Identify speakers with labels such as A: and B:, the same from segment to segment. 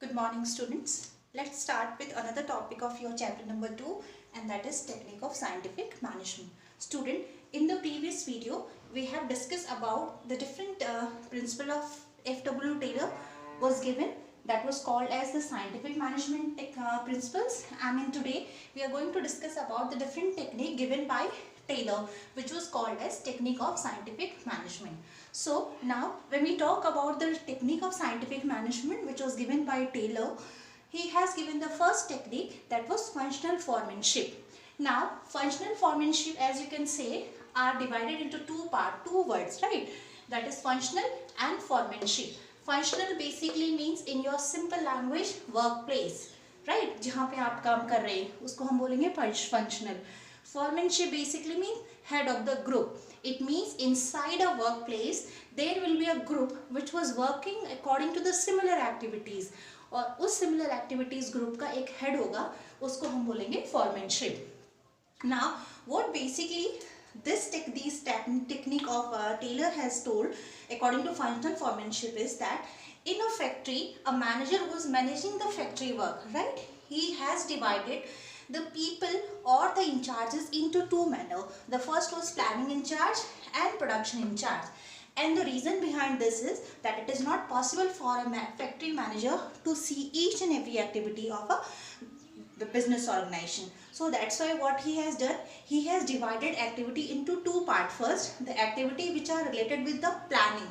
A: Good morning, students. Let's start with another topic of your chapter number 2, and that is technique of scientific management. Student, in the previous video we have discussed about the different principle of F.W. Taylor was given, that was called as the scientific management principles, and in today we are going to discuss about the different technique given by Taylor, which was called as technique of scientific management. So now when we talk about the technique of scientific management which was given by Taylor, he has given the first technique, that was functional foremanship. Now functional foremanship, as you can say, are divided into two words, right? That is functional and foremanship. Functional basically means in your simple language workplace, right? जहाँ पे आप काम कर रहे हैं उसको हम बोलेंगे functional. Foremanship basically means head of the group. It means inside a workplace there will be a group which was working according to the similar activities, और उस similar activities group का एक head होगा, उसको हम बोलेंगे foremanship. Now what basically this technique of Taylor has told according to functional foremanship is that in a factory, a manager who is managing the factory work, right, he has divided the people or the in charges into two manner. The first was planning in charge and production in charge. And the reason behind this is that it is not possible for a factory manager to see each and every activity of the business organization. So that's why what he has done, he has divided activity into two parts. First, the activity which are related with the planning,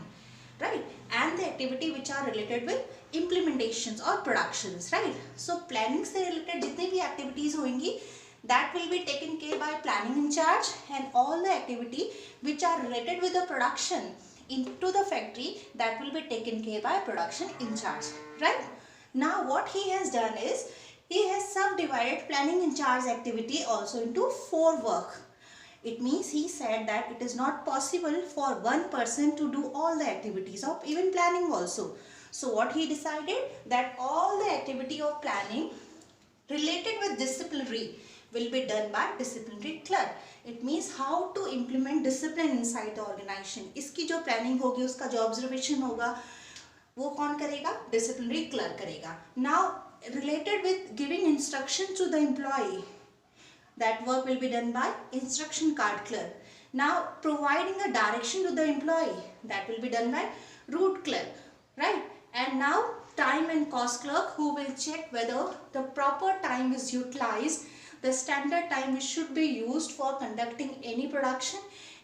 A: right, and the activity which are related with implementations or productions, right. So planning से related जितनी भी activities होंगी, that will be taken care by planning in charge, and all the activity which are related with the production into the factory, that will be taken care by production in charge, right. Now what he has done is he has subdivided planning in charge activity also into 4 work. It means he said that it is not possible for one person to do all the activities of even planning also. So what he decided, that all the activity of planning related with disciplinary will be done by disciplinary clerk. It means how to implement discipline inside the organization. इसकी जो planning होगी, उसका जो observation होगा, वो कौन करेगा? Disciplinary clerk करेगा. Now related with giving instruction to the employee, that work will be done by instruction card clerk. Now providing a direction to the employee, that will be done by route clerk, right. And now time and cost clerk, who will check whether the proper time is utilized, the standard time which should be used for conducting any production,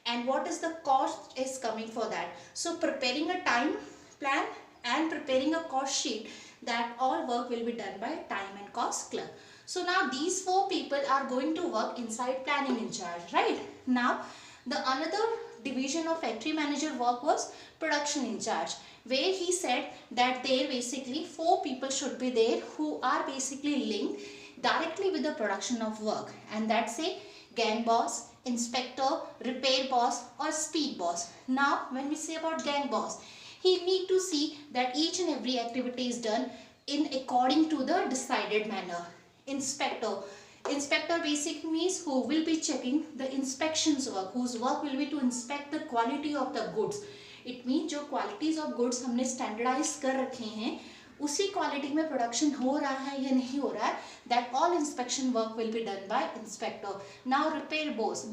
A: and what is the cost is coming for that. So preparing a time plan and preparing a cost sheet, that all work will be done by time and cost clerk. So now these 4 people are going to work inside planning in charge, right. Now the another division of factory manager work was production in charge, where he said that there basically 4 people should be there who are basically linked directly with the production of work, and that's a gang boss, inspector, repair boss or speed boss. Now when we say about gang boss, he need to see that each and every activity is done in according to the decided manner. Inspector basically means who will be checking the inspections work, whose work will be to inspect the quality of the goods. It means जो qualities of goods हमने standardize कर रखे हैं, उसी quality में production हो रहा है या नहीं हो रहा है, that all inspection work will be done by inspector. Now repair boss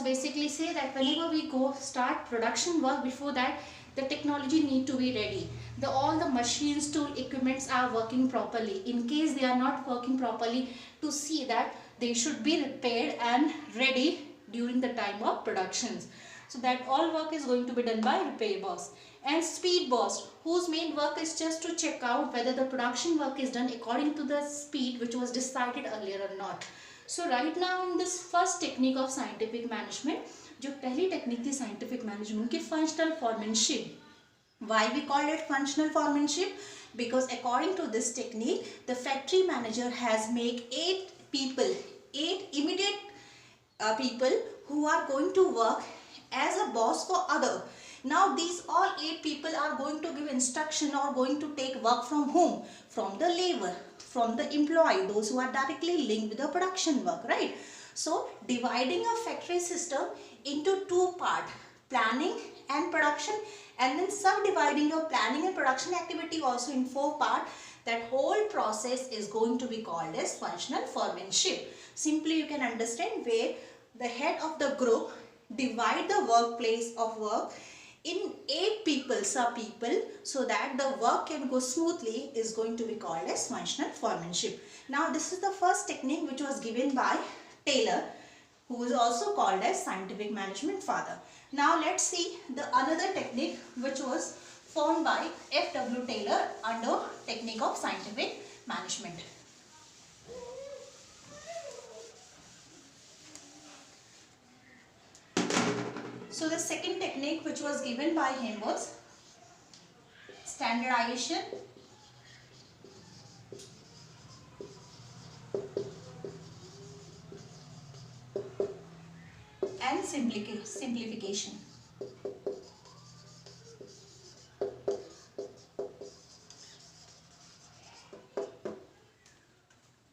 A: basically say that whenever we go start production work, before that the technology need to be ready. All the machines, tool, equipments are working properly. In case they are not working properly, to see that they should be repaired and ready during the time of productions. So that all work is going to be done by repair boss. And speed boss, whose main work is just to check out whether the production work is done according to the speed which was decided earlier or not. So right now in this first technique of scientific management, जो पहली technique थी scientific management की, functional foremanship. Why we call it functional foremanship? Because according to this technique, the factory manager has made 8 immediate people who are going to work as a boss for other. Now these all 8 people are going to give instruction or going to take work from whom? From the labor, from the employee, those who are directly linked with the production work, right. So dividing a factory system into 2 parts, planning and production, and then subdividing your planning and production activity also in 4 parts, that whole process is going to be called as functional foremanship. Simply you can understand where the head of the group divide the workplace of work in 8 people, sub-people, so that the work can go smoothly is going to be called as functional foremanship. Now this is the first technique which was given by Taylor, who is also called as scientific management father. Now let's see the another technique which was formed by F.W. Taylor under technique of scientific management. So the second technique which was given by him was standardization and simplification.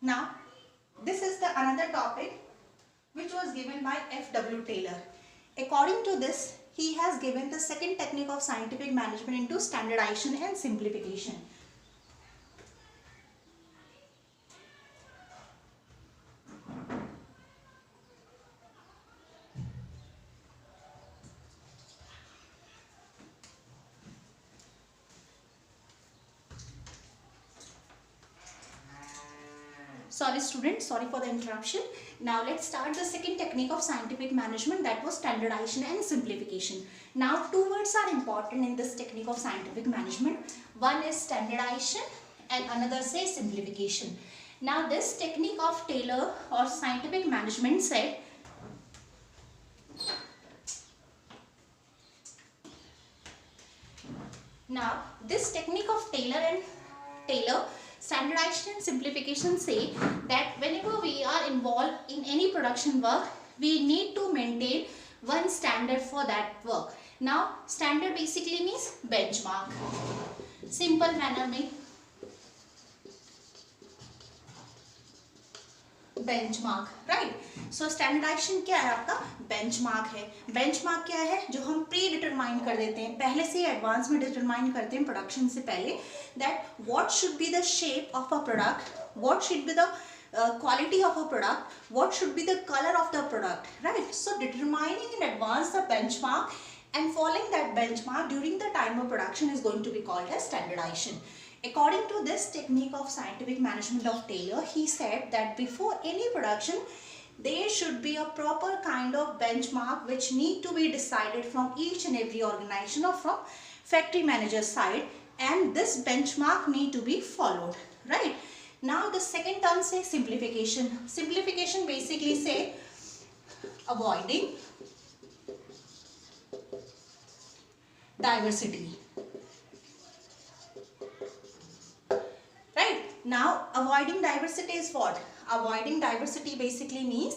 A: Now this is the another topic which was given by F.W. Taylor. According to this, he has given the second technique of scientific management into standardization and simplification. Sorry students, sorry for the interruption. Now let's start the second technique of scientific management, that was standardization and simplification. Now 2 words are important in this technique of scientific management. One is standardization and another says simplification. Now this technique of Taylor or scientific management said now this technique of Taylor standardization and simplification say that whenever we are involved in any production work, we need to maintain one standard for that work. Now standard basically means benchmark. Simple manner में benchmark, right? So standardization क्या है आपका? benchmark है. benchmark क्या है? जो हम pre determine कर देते हैं, पहले से एडवांस में डिटरमाइन करते हैं प्रोडक्शन से पहले, that what should be the shape of a product, what should be the quality of a product, what should be the color of the product, right? So determining in advance the benchmark and following that benchmark during the time of production is going to be called as standardization. According to this technique of scientific management of Taylor, he said that before any production, there should be a proper kind of benchmark which need to be decided from each and every organization or from factory manager's side, and this benchmark need to be followed, right? Now the second term says simplification. Simplification basically say avoiding diversity. Right? Now avoiding diversity is what? Avoiding diversity basically means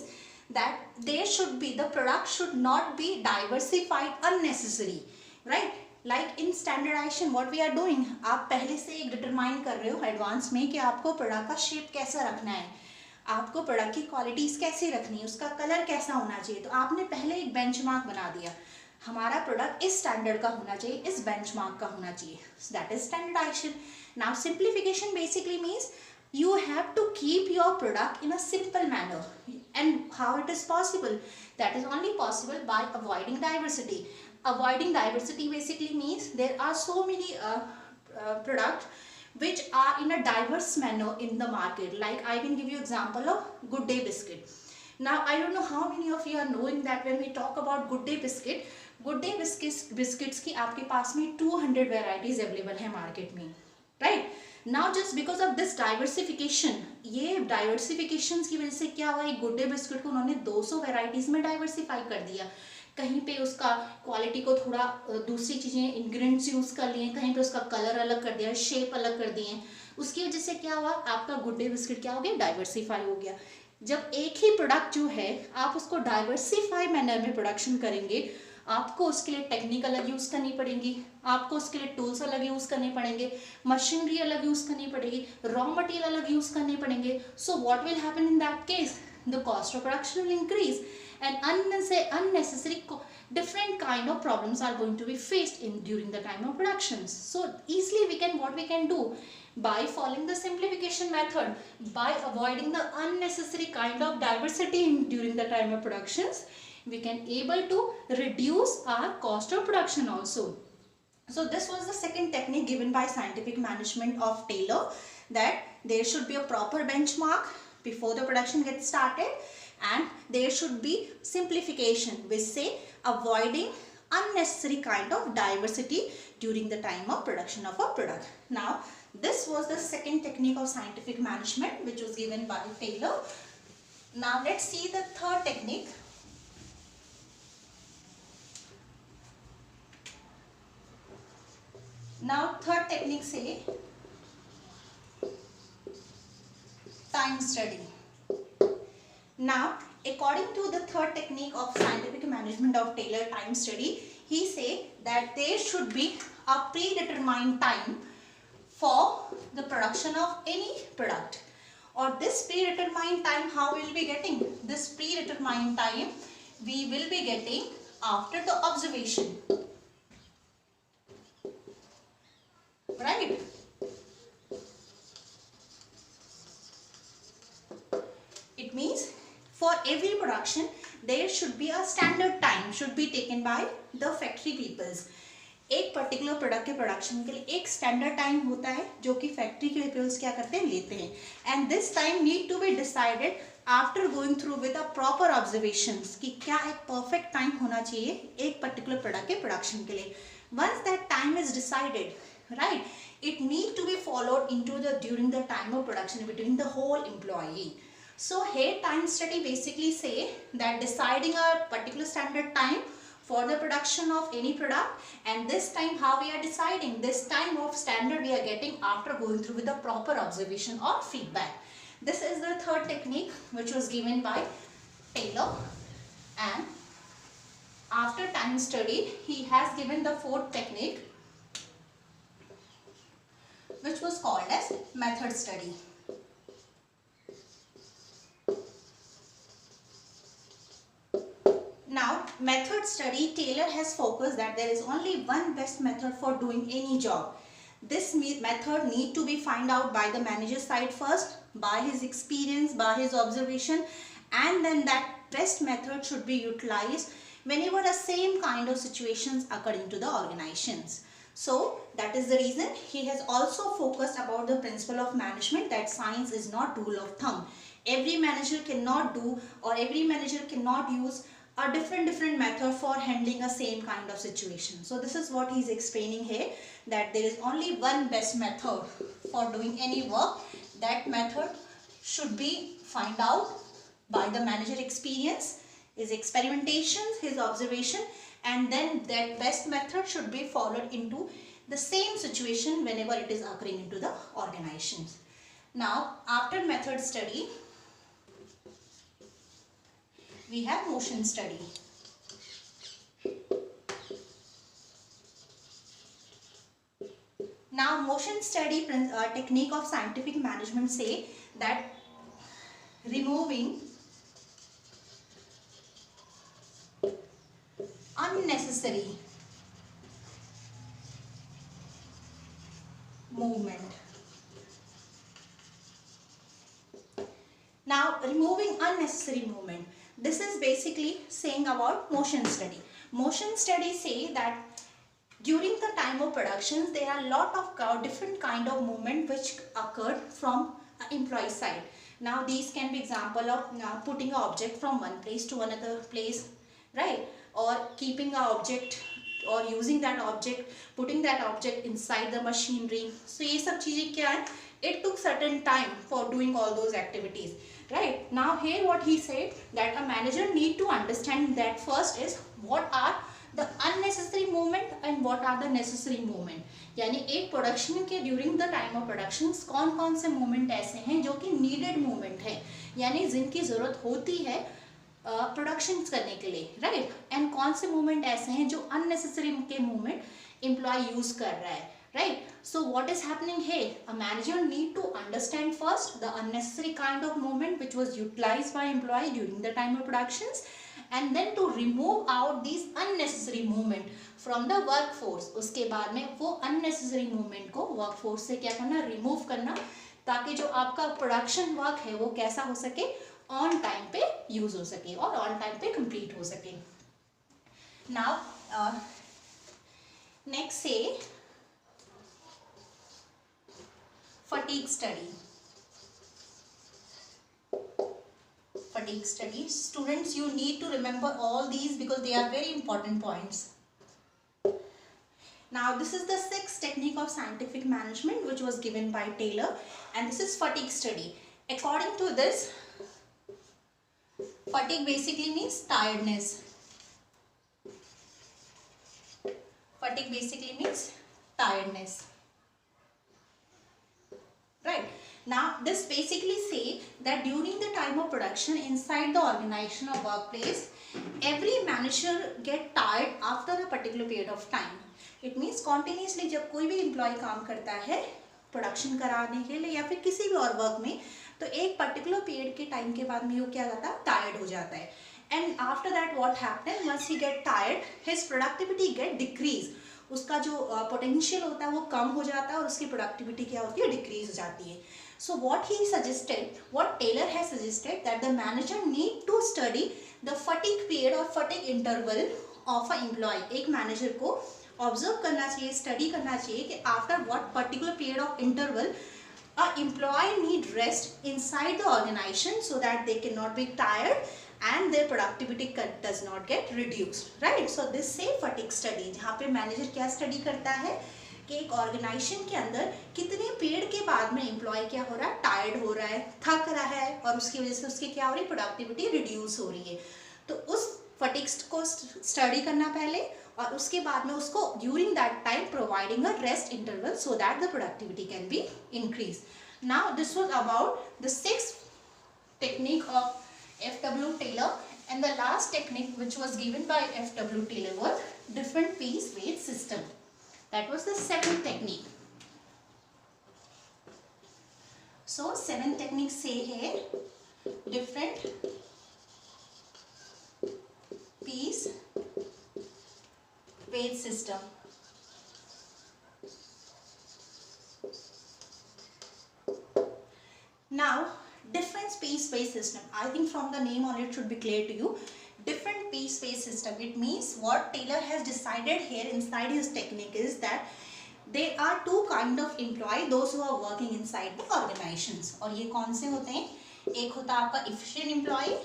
A: that there should be, the product should not be diversified unnecessary, right? Like in standardization what we are doing, आप पहले से एक determine कर रहे हो advance में कि आपको प्रोडक्ट का शेप कैसा रखना है, आपको प्रोडक्ट की क्वालिटीज कैसी रखनी है, उसका कलर कैसा होना चाहिए, तो आपने पहले एक बेंचमार्क बना दिया, हमारा प्रोडक्ट इस स्टैंडर्ड का होना चाहिए, इस बेंचमार्क का होना चाहिए. That is standardization. Now simplification basically means you have to keep your product in a simple manner. And how it is possible? That is only possible by avoiding diversity. Avoiding diversity basically means there are so many products which are in a diverse manner in the market. Like I can give you example of Good Day biscuit. Now I don't know how many of you are knowing that when we talk about Good Day biscuit, Good Day biscuits की आपके पास में 200 varieties available है market में, right? Now just because of this diversification, ये diversifications की वजह से क्या हुआ, एक गुड डे बिस्किट को उन्होंने 200 वेराइटीज में डाइवर्सिफाई कर दिया. कहीं पे उसका क्वालिटी को थोड़ा दूसरी चीजें इंग्रेडिएंट्स यूज कर लिए, कहीं पे उसका कलर अलग कर दिया, शेप अलग कर दिए. उसकी वजह से क्या हुआ, आपका गुड डे बिस्किट क्या हो गया, डाइवर्सिफाई हो गया. जब एक ही प्रोडक्ट जो है आप उसको डाइवर्सिफाई मैनर में प्रोडक्शन करेंगे, आपको उसके लिए टेक्निक अलग यूज़ करनी पड़ेगी, आपको उसके लिए टूल्स अलग यूज़ करने पड़ेंगे, मशीनरी अलग यूज़ करनी पड़ेगी, रॉ मटेरियल अलग यूज़ करने पड़ेंगे. So what will happen in that case, the cost of production will increase and unnecessary different kind of problems are going to be faced in during the time of productions. So easily what we can do, by following the simplification method, by avoiding the unnecessary kind of diversity during the time of productions, we can able to reduce our cost of production also. So this was the second technique given by scientific management of Taylor, that there should be a proper benchmark before the production gets started, and there should be simplification, which say avoiding unnecessary kind of diversity during the time of production of a product. Now this was the second technique of scientific management which was given by Taylor. Now let's see the third technique. Now third technique say time study. Now according to the third technique of scientific management of Taylor, time study, he say that there should be a predetermined time for the production of any product. Or this predetermined time, how we will be getting? This predetermined time we will be getting after the observation. Right? It means for every production there should be a standard time should be taken by the factory peoples. एक particular product के production के लिए एक standard time होता है जो कि factory के पीपल्स क्या करते हैं, लेते हैं, and this time need to be decided after going through with a proper observations कि क्या एक परफेक्ट टाइम होना चाहिए एक पर्टिकुलर प्रोडक्ट के प्रोडक्शन के लिए. Once that time is decided, right, it need to be followed into the during the time of production between the whole employee. So here time study basically say that deciding a particular standard time for the production of any product, and this time how we are deciding, this time of standard we are getting after going through with the proper observation or feedback. This is the third technique which was given by Taylor, and after time study he has given the fourth technique which was called as method study. Now method study, Taylor has focused that there is only one best method for doing any job. This method need to be found out by the manager side first, by his experience, by his observation, and then that best method should be utilized whenever the same kind of situations occur into the organizations. So that is the reason he has also focused about the principle of management, that science is not rule of thumb. Every manager cannot do, or every manager cannot use a different method for handling a same kind of situation. So this is what he is explaining here, that there is only one best method for doing any work. That method should be found out by the manager experience, his experimentation, his observation, and then that best method should be followed into the same situation whenever it is occurring into the organizations. Now after method study we have motion study. Now motion study technique of scientific management say that removing unnecessary movement. Now removing unnecessary movement, this is basically saying about motion study. Motion study say that during the time of productions there are a lot of different kind of movement which occurred from employee side. Now these can be example of putting an object from one place to another place, right, or keeping an object or using that object, putting that object inside the machinery. So ये सब चीजें क्या है, it took certain time for doing all those activities, right. Now here what he said, that a manager need to understand that first is what are the unnecessary movement and what are the necessary movement. यानी एक production के during the time of production कौन कौन से movement ऐसे हैं जो कि नीडेड मूवमेंट है, यानी जिनकी जरूरत होती है प्रोडक्शन करने के लिए, राइट, एंड कौन से मूवमेंट ऐसे हैं जो अननेसेसरी के मूवमेंट एम्प्लॉय यूज कर रहा है, right. So what is happening here, a manager need to understand first the unnecessary kind of movement which was utilized by employee during the time of productions, and then to remove out these unnecessary movement from the workforce. उसके बाद में वो unnecessary movement को workforce से क्या करना, remove करना, ताकि जो आपका प्रोडक्शन वर्क है वो कैसा हो सके, ऑन टाइम पे यूज हो सके और ऑन टाइम पे कंप्लीट हो सके. नाउ नेक्स्ट से fatigue study. Fatigue study. Students, you need to remember all these because they are very important points. Now this is the sixth technique of scientific management which was given by Taylor, and this is fatigue study. According to this, fatigue basically means tiredness. Fatigue basically means tiredness. Right. Now this basically say that during the time of production inside the organization or workplace, every manager get tired after a particular period of time. It means continuously जब कोई भी employee काम करता है production कराने के लिए या फिर किसी भी और वर्क में, तो एक पर्टिकुलर पीरियड के टाइम के बाद में वो क्या करता है, टायर्ड हो जाता है. And after that what happen, once he get tired his productivity get decrease. उसका जो पोटेंशियल होता है वो कम हो जाता है और उसकी प्रोडक्टिविटी क्या होती है, डिक्रीज हो जाती है. So what he suggested, what Taylor has suggested, that the manager need to study the fatigue period or fatigue interval of a employee. एक मैनेजर को ऑब्जर्व करना चाहिए, स्टडी करना चाहिए कि after what particular period of interval a employee need rest inside the organization so that they cannot be tired and their productivity does not get reduced. Right? So this say fatigue study, जहाँ पे manager क्या study करता है कि एक organisation के अंदर कितने पीरियड के बाद में एम्प्लॉय क्या हो रहा है, टायर्ड हो रहा है, थक रहा है और उसकी वजह से उसकी क्या हो रही है, प्रोडक्टिविटी रिड्यूस हो रही है. तो उस फटीग को स्टडी करना पहले और उसके बाद में उसको during that time providing a rest interval so that the productivity can be increase. Now this was about the sixth technique of F.W. Taylor, and the last technique which was given by F.W. Taylor was different piece weight system. That was the seventh technique. So seventh technique say है different piece weight system. Now different piece weight system, I think from the name on it should be clear to you. Different piece weight system, it means what Taylor has decided here inside his technique is that there are two kind of employee, those who are working inside the organizations. और ये कौन से होते हैं, एक होता है आपका efficient employee,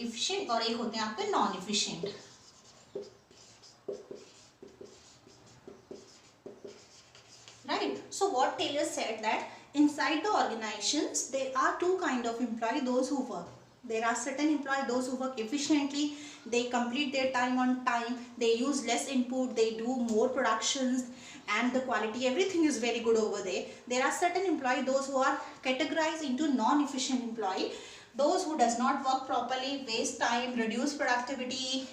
A: efficient, और एक होते हैं आपके non efficient. Right? So what Taylor said that inside the organizations there are two kind of employee, those who work. There are certain employees, those who work efficiently, they complete their time on time, they use less input, they do more productions and the quality, everything is very good over there. There are certain employees, those who are categorized into non-efficient employee, those who does not work properly, waste time, reduce productivity.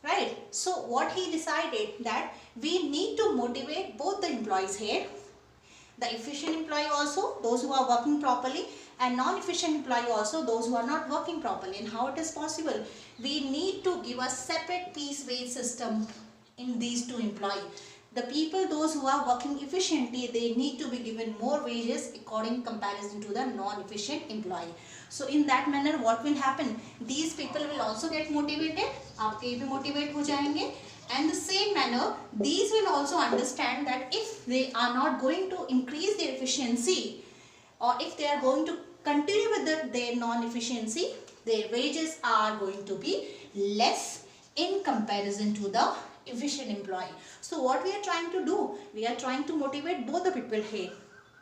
A: Right? So what he decided that we need to motivate both the employees here, the efficient employee also, those who are working properly, and non-efficient employee also, those who are not working properly. And how it is possible? We need to give a separate piece wage system in these two employees. The people, those who are working efficiently, they need to be given more wages according comparison to the non-efficient employee. So in that manner what will happen? These people will also get motivated, आपके भी motivate हो जाएंगे, and the same manner these will also understand that if they are not going to increase their efficiency or if they are going to continue with their non-efficiency, their wages are going to be less in comparison to the efficient employee. So what we are trying to do? We are trying to motivate both the people here,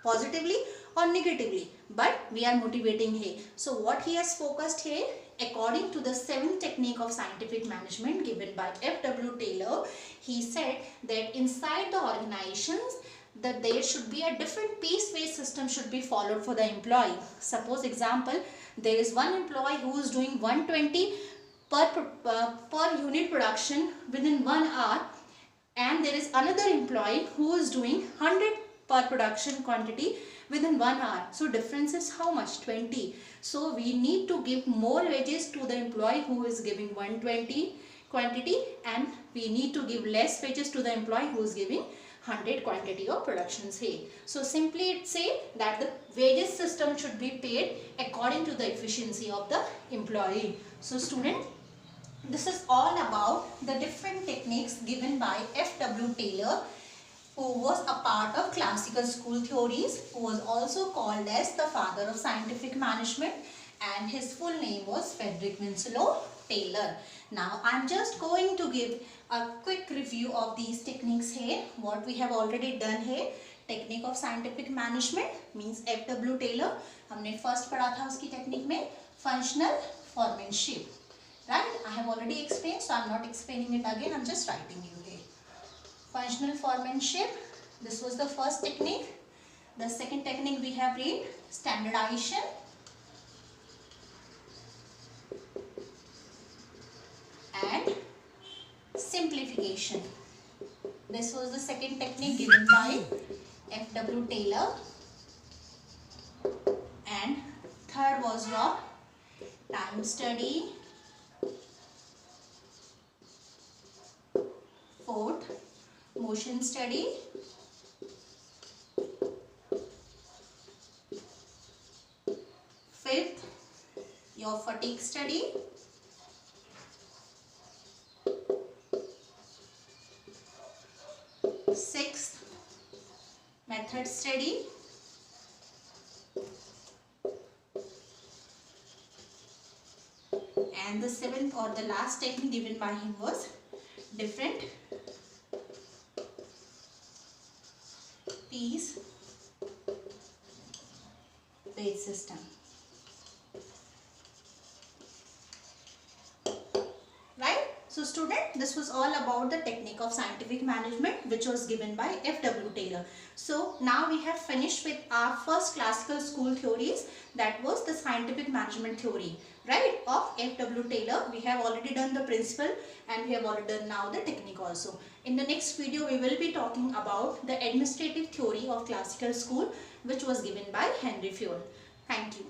A: positively or negatively, but we are motivating here. So what he has focused here, according to the seventh technique of scientific management given by F.W. Taylor, he said that inside the organizations that there should be a different piece wage system should be followed for the employee. Suppose example, there is one employee who is doing 120 per unit production within 1 hour, and there is another employee who is doing 100 per production quantity within 1 hour. So difference is how much? 20. So we need to give more wages to the employee who is giving 120 quantity, and we need to give less wages to the employee who is giving 100 quantity of production say. So simply it say that the wages system should be paid according to the efficiency of the employee. So student, this is all about the different techniques given by F.W. Taylor, who was a part of classical school theories, who was also called as the father of scientific management, and his full name was Frederick Winslow Taylor. Now I am just going to give a quick review of these techniques here. What we have already done here, technique of scientific management means F.W. Taylor. हमने first पढ़ा था उसकी technique में functional foremanship. Right? I have already explained, so I am not explaining it again. I am just writing you here. Functional foremanship. This was the first technique. The second technique we have read standardization. And simplification. This was the second technique given by F.W. Taylor. And third was your time study. Fourth, motion study. Fifth, your fatigue study. Sixth, method study. And the seventh or the last technique given by him was different piece wage system. Right? So student, this was all about the technique of scientific management which was given by F.W. Taylor. So now we have finished with our first classical school theories, that was the scientific management theory, right, of F.W. Taylor. We have already done the principle and we have already done now the technique also. In the next video we will be talking about the administrative theory of classical school which was given by Henry Fayol. Thank you.